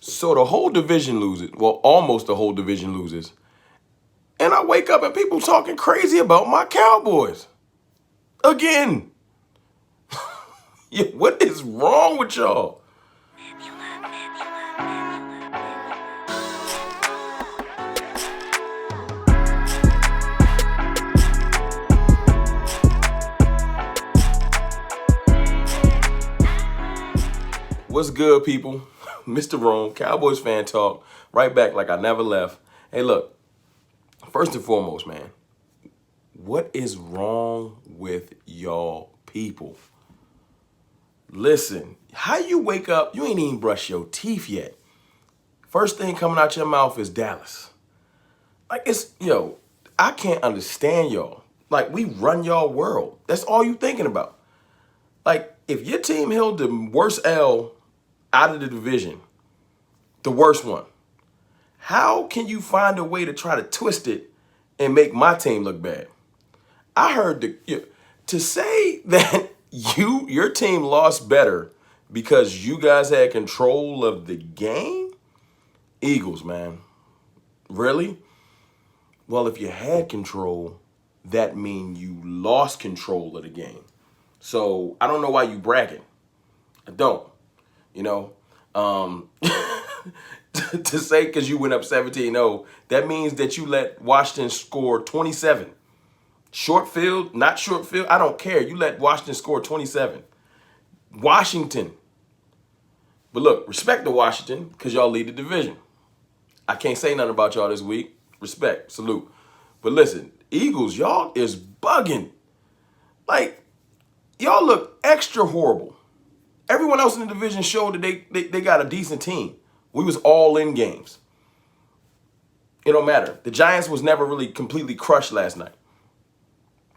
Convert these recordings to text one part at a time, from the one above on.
So the whole division loses. Well, almost the whole division loses. And I wake up and people talking crazy about my Cowboys. Again. Yeah, what is wrong with y'all? What's good, people? Mr. Rome, Cowboys fan talk, right back like I never left. Hey, look, first and foremost, man, what is wrong with y'all people? Listen, how you wake up, you ain't even brush your teeth yet. First thing coming out your mouth is Dallas. Like, I can't understand y'all. Like, we run y'all world. That's all you thinking about. Like, if your team held the worst L out of the division, the worst one, how can you find a way to try to twist it and make my team look bad? I heard to say that your team lost better because you guys had control of the game? Eagles, man. Really? Well, if you had control, that means you lost control of the game. So I don't know why you bragging. I don't. To say because you went up 17-0, that means that you let Washington score 27. Short field, not short field, I don't care. You let Washington score 27. Washington. But look, respect to Washington because y'all lead the division. I can't say nothing about y'all this week. Respect, salute. But listen, Eagles, y'all is bugging. Like, y'all look extra horrible. Everyone else in the division showed that they got a decent team. We was all in games. It don't matter. The Giants was never really completely crushed last night.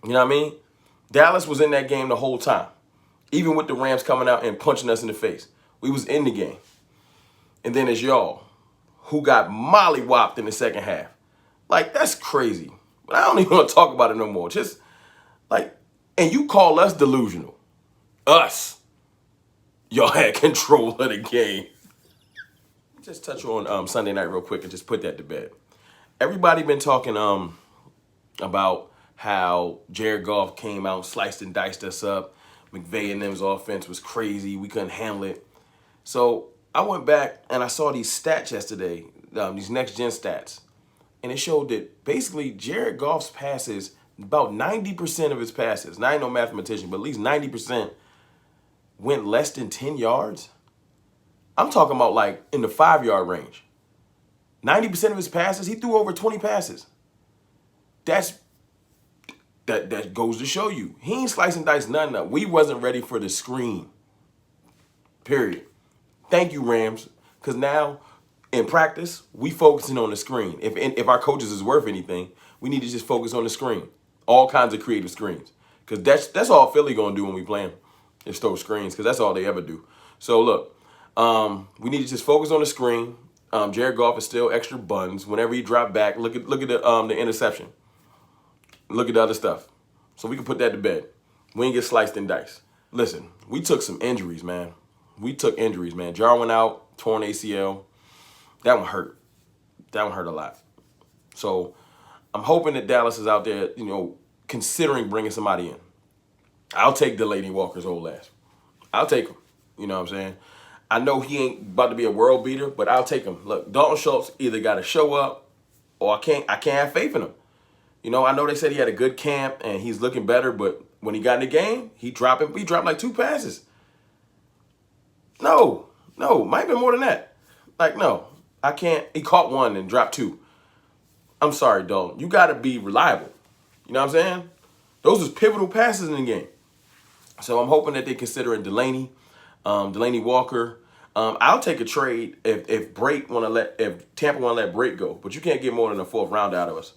You know what I mean? Dallas was in that game the whole time. Even with the Rams coming out and punching us in the face. We was in the game. And then it's y'all who got mollywopped in the second half. Like, that's crazy. But I don't even want to talk about it no more. Just, like, and you call us delusional. Us. Y'all had control of the game. Just touch on Sunday night real quick and just put that to bed. Everybody been talking about how Jared Goff came out, sliced and diced us up. McVay and them's offense was crazy. We couldn't handle it. So I went back and I saw these stats yesterday, these next-gen stats. And it showed that basically Jared Goff's passes, about 90% of his passes, and I ain't no mathematician, but at least 90% went less than 10 yards. I'm talking about like in the 5-yard range. 90% of his passes, he threw over 20 passes. That goes to show you. He ain't slicing dice nothing up. We wasn't ready for the screen. Period. Thank you, Rams. Because now, in practice, we focusing on the screen. If our coaches is worth anything, we need to just focus on the screen. All kinds of creative screens. Because that's all Philly going to do when we play them. Is throw screens. Because that's all they ever do. So, look. We need to just focus on the screen. Jared Goff is still extra buns. Whenever he drop back, look at the interception. Look at the other stuff. So we can put that to bed. We ain't get sliced and diced. Listen, we took some injuries, man. Jarwin out, torn ACL. That one hurt. That one hurt a lot. So I'm hoping that Dallas is out there, considering bringing somebody in. I'll take Delaney Walker's old ass. I'll take him. You know what I'm saying? I know he ain't about to be a world beater, but I'll take him. Look, Dalton Schultz either got to show up or I can't have faith in him. I know they said he had a good camp and he's looking better, but when he got in the game, he dropped like 2 passes. No, might have been more than that. Like, no, I can't. He caught 1 and dropped 2. I'm sorry, Dalton. You got to be reliable. You know what I'm saying? Those was pivotal passes in the game. So I'm hoping that they're considering Delaney Walker. I'll take a trade if Tampa want to let Brake go, but you can't get more than a 4th round out of us.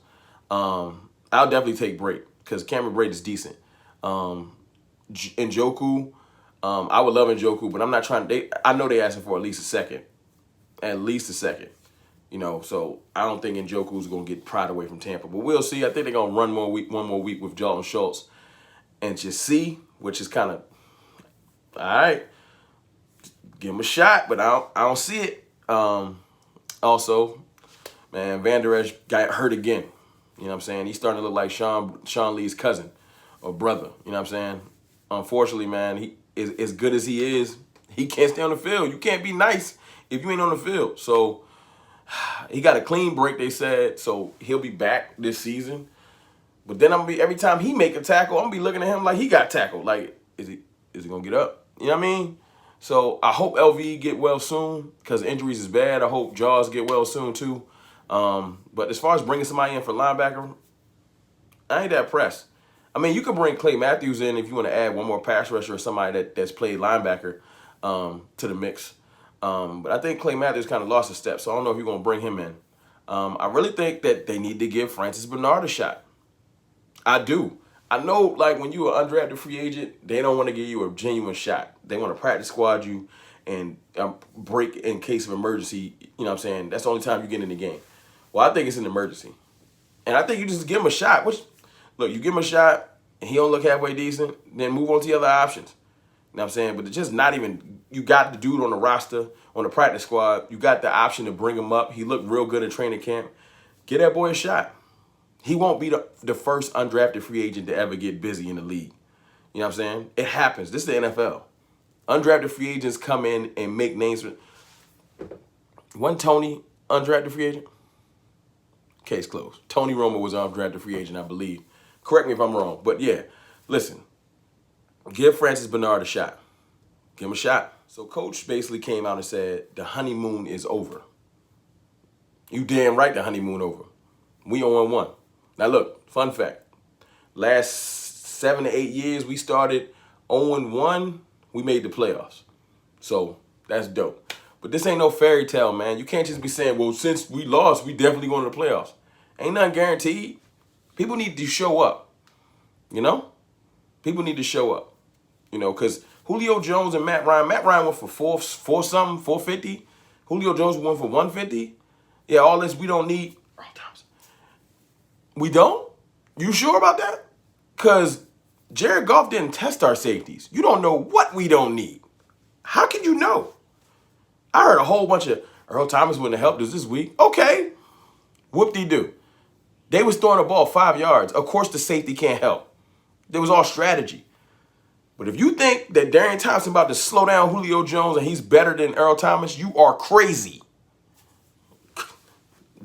I'll definitely take Brake because Cameron Brate is decent. Njoku, I would love Njoku, but I'm not trying. I know they asking for at least a second. So I don't think Njoku's gonna get pried away from Tampa, but we'll see. I think they're gonna run one more week with Dalton Schultz and just see, which is kind of all right. Give him a shot, but I don't see it. Also, man, Van Der Esch got hurt again. You know what I'm saying? He's starting to look like Sean Lee's cousin or brother. You know what I'm saying? Unfortunately, man, he is as good as he is. He can't stay on the field. You can't be nice if you ain't on the field. So he got a clean break, they said. So he'll be back this season. But then every time he make a tackle, I'm gonna be looking at him like he got tackled. Like, is he gonna get up? You know what I mean? So I hope LVE get well soon because injuries is bad. I hope Jaws get well soon too. But as far as bringing somebody in for linebacker, I ain't that pressed. I mean, you could bring Clay Matthews in if you want to add one more pass rusher or somebody that's played linebacker to the mix. But I think Clay Matthews kind of lost a step, so I don't know if you're going to bring him in. I really think that they need to give Francis Bernard a shot. I do. I know, like, when you're an undrafted free agent, they don't want to give you a genuine shot. They want to practice squad you and break in case of emergency. You know what I'm saying? That's the only time you get in the game. Well, I think it's an emergency. And I think you just give him a shot. Look, you give him a shot, and he don't look halfway decent, then move on to the other options. You know what I'm saying? But it's just not even, you got the dude on the roster, on the practice squad. You got the option to bring him up. He looked real good in training camp. Give that boy a shot. He won't be the first undrafted free agent to ever get busy in the league. You know what I'm saying? It happens. This is the NFL. Undrafted free agents come in and make names. Wasn't Tony undrafted free agent? Case closed. Tony Romo was an undrafted free agent, I believe. Correct me if I'm wrong. But yeah, listen. Give Francis Bernard a shot. Give him a shot. So Coach basically came out and said, the honeymoon is over. You damn right the honeymoon over. We on 1-1. Now look, fun fact. Last 7 to 8 years, we started 0-1. We made the playoffs. So that's dope. But this ain't no fairy tale, man. You can't just be saying, well, since we lost, we definitely going to the playoffs. Ain't nothing guaranteed. People need to show up. You know? People need to show up. You know, because Julio Jones and Matt Ryan went for 450. Julio Jones went for 150. Yeah, all this we don't need. Earl Thomas. We don't? You sure about that? Because Jared Goff didn't test our safeties. You don't know what we don't need. How can you know? I heard a whole bunch of Earl Thomas wouldn't have helped us this week. Okay. Whoop-de-doo. They was throwing the ball 5 yards. Of course the safety can't help. It was all strategy. But if you think that Darian Thompson about to slow down Julio Jones and he's better than Earl Thomas, you are crazy.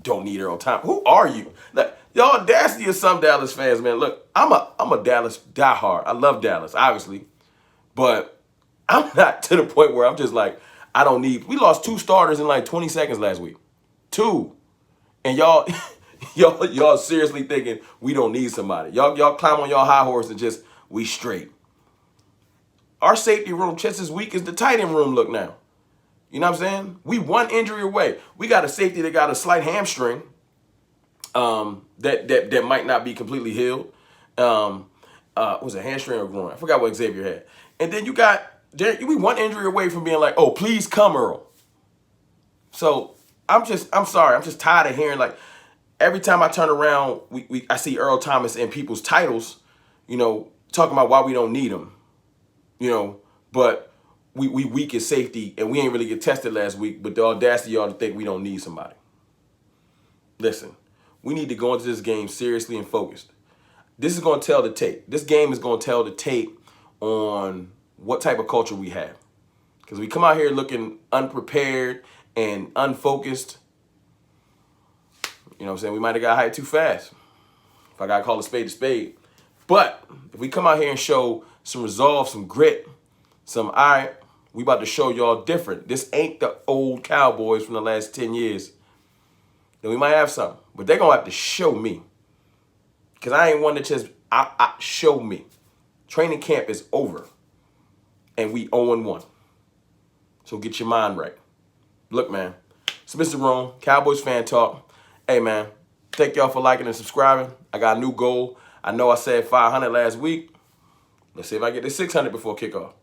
Don't need Earl Thomas. Who are you? Like, the audacity of some Dallas fans, man. Look, I'm a Dallas diehard. I love Dallas, obviously. But I'm not to the point where I'm just like, I don't need. We lost 2 starters in like 20 seconds last week. 2. And y'all seriously thinking we don't need somebody. Y'all climb on y'all high horse and just, we straight. Our safety room just as weak as the tight end room look now. You know what I'm saying? We 1 injury away. We got a safety that got a slight hamstring that might not be completely healed. Was it hamstring or groin? I forgot what Xavier had. And then we 1 injury away from being like, oh, please come, Earl. So I'm sorry. I'm just tired of hearing, like, every time I turn around, I see Earl Thomas in people's titles, you know, talking about why we don't need him. You know, but we weak at safety and we ain't really get tested last week, but the audacity y'all to think we don't need somebody. Listen, we need to go into this game seriously and focused. This is going to tell the tape. This game is going to tell the tape on what type of culture we have. Because we come out here looking unprepared and unfocused. You know what I'm saying? We might have got hyped too fast. If I got to call a spade. But if we come out here and show some resolve, some grit, all right, we about to show y'all different. This ain't the old Cowboys from the last 10 years. Then we might have something. But they're going to have to show me. Because I ain't one to just, show me. Training camp is over. And we 0-1. So get your mind right. Look, man, it's Mr. Rome, Cowboys Fan Talk. Hey, man, thank y'all for liking and subscribing. I got a new goal. I know I said 500 last week. Let's see if I get to 600 before kickoff.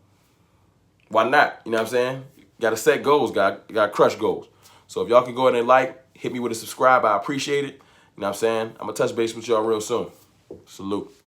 Why not? You know what I'm saying? Got to set goals, got to crush goals. So if y'all can go ahead and hit me with a subscribe, I appreciate it. You know what I'm saying? I'm going to touch base with y'all real soon. Salute.